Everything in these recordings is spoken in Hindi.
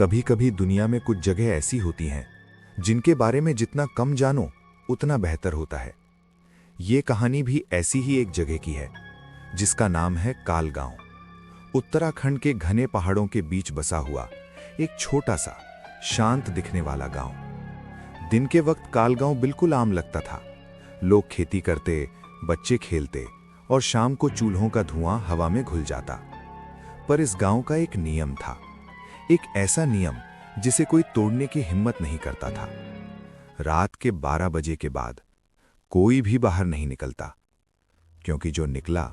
कभी कभी दुनिया में कुछ जगह ऐसी होती हैं जिनके बारे में जितना कम जानो उतना बेहतर होता है। ये कहानी भी ऐसी ही एक जगह की है जिसका नाम है काल गांव। उत्तराखंड के घने पहाड़ों के बीच बसा हुआ एक छोटा सा शांत दिखने वाला गांव। दिन के वक्त काल गांव बिल्कुल आम लगता था। लोग खेती करते, बच्चे खेलते और शाम को चूल्हों का धुआं हवा में घुल जाता। पर इस गांव का एक नियम था, एक ऐसा नियम जिसे कोई तोड़ने की हिम्मत नहीं करता था। रात के 12 बजे के बाद कोई भी बाहर नहीं निकलता, क्योंकि जो निकला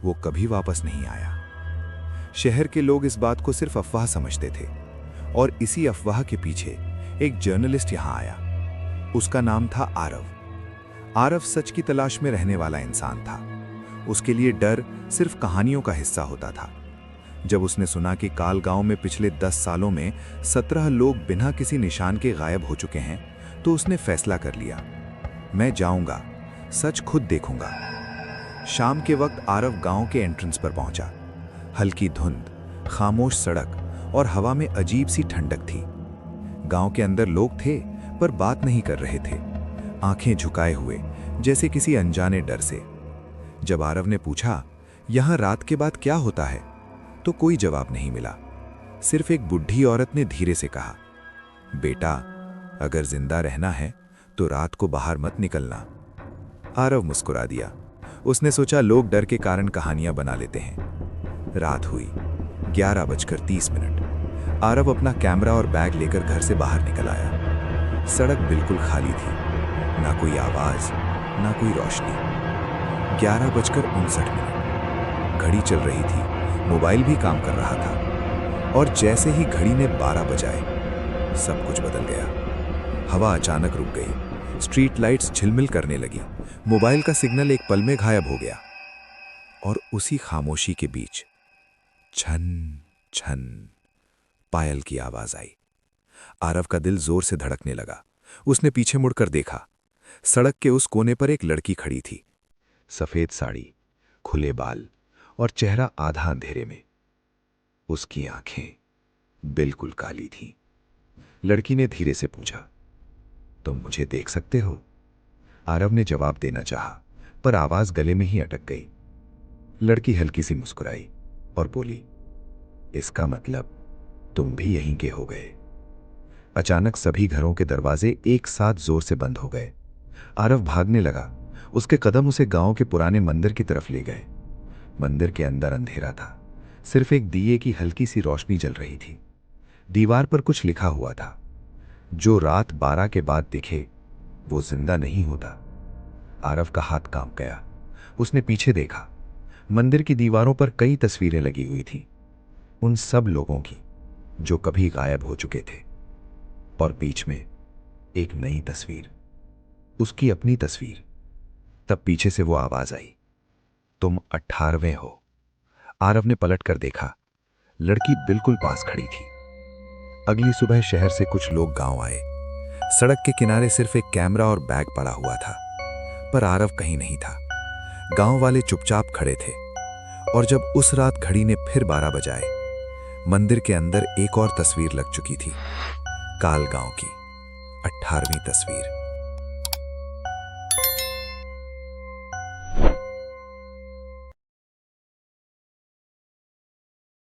वो कभी वापस नहीं आया। शहर के लोग इस बात को सिर्फ अफवाह समझते थे और इसी अफवाह के पीछे एक जर्नलिस्ट यहां आया। उसका नाम था आरव। आरव सच की तलाश में रहने वाला इंसान था। उसके लिए डर सिर्फ कहानियों का हिस्सा होता था। जब उसने सुना कि काल गांव में पिछले 10 सालों में 17 लोग बिना किसी निशान के गायब हो चुके हैं, तो उसने फैसला कर लिया, मैं जाऊंगा, सच खुद देखूंगा। शाम के वक्त आरव गांव के एंट्रेंस पर पहुंचा। हल्की धुंध, खामोश सड़क और हवा में अजीब सी ठंडक थी। गांव के अंदर लोग थे पर बात नहीं कर रहे थे, आंखें झुकाए हुए जैसे किसी अनजाने डर से। जब आरव ने पूछा, यहां रात के बाद क्या होता है, तो कोई जवाब नहीं मिला। सिर्फ एक बुढ़ी औरत ने धीरे से कहा, बेटा, अगर जिंदा रहना है तो रात को बाहर मत निकलना। आरव मुस्कुरा दिया। उसने सोचा लोग डर के कारण कहानियां बना लेते हैं। रात हुई 11:30। आरव अपना कैमरा और बैग लेकर घर से बाहर निकल आया। सड़क बिल्कुल खाली थी, ना कोई आवाज, ना कोई रोशनी। 11:59। घड़ी चल रही थी, मोबाइल भी काम कर रहा था, और जैसे ही घड़ी ने 12 बजाए, सब कुछ बदल गया। हवा अचानक रुक गई, स्ट्रीट लाइट्स झिलमिल करने लगी, मोबाइल का सिग्नल एक पल में गायब हो गया। और उसी खामोशी के बीच छन छन पायल की आवाज आई। आरव का दिल जोर से धड़कने लगा। उसने पीछे मुड़कर देखा। सड़क के उस कोने पर एक लड़की खड़ी थी, सफेद साड़ी, खुले बाल और चेहरा आधा अंधेरे में। उसकी आंखें बिल्कुल काली थीं। लड़की ने धीरे से पूछा, तुम मुझे देख सकते हो? आरव ने जवाब देना चाहा, पर आवाज गले में ही अटक गई। लड़की हल्की सी मुस्कुराई और बोली, इसका मतलब तुम भी यहीं के हो गए। अचानक सभी घरों के दरवाजे एक साथ जोर से बंद हो गए। आरव भागने लगा। उसके कदम उसे गांव के पुराने मंदिर की तरफ ले गए। मंदिर के अंदर अंधेरा था, सिर्फ एक दिए की हल्की सी रोशनी जल रही थी। दीवार पर कुछ लिखा हुआ था, जो रात 12 के बाद दिखे वो जिंदा नहीं होता। आरव का हाथ कांप गया। उसने पीछे देखा। मंदिर की दीवारों पर कई तस्वीरें लगी हुई थी, उन सब लोगों की जो कभी गायब हो चुके थे। और बीच में एक नई तस्वीर, उसकी अपनी तस्वीर। तब पीछे से वो आवाज आई, तुम 18वें हो। आरव ने पलटकर देखा। लड़की बिल्कुल पास खड़ी थी। अगली सुबह शहर से कुछ लोग गांव आए। सड़क के किनारे सिर्फ एक कैमरा और बैग पड़ा हुआ था, पर आरव कहीं नहीं था। गांव वाले चुपचाप खड़े थे। और जब उस रात घड़ी ने फिर 12 बजाए, मंदिर के अंदर एक और तस्वीर लग चुकी थी, काल गांव की 18वीं तस्वीर।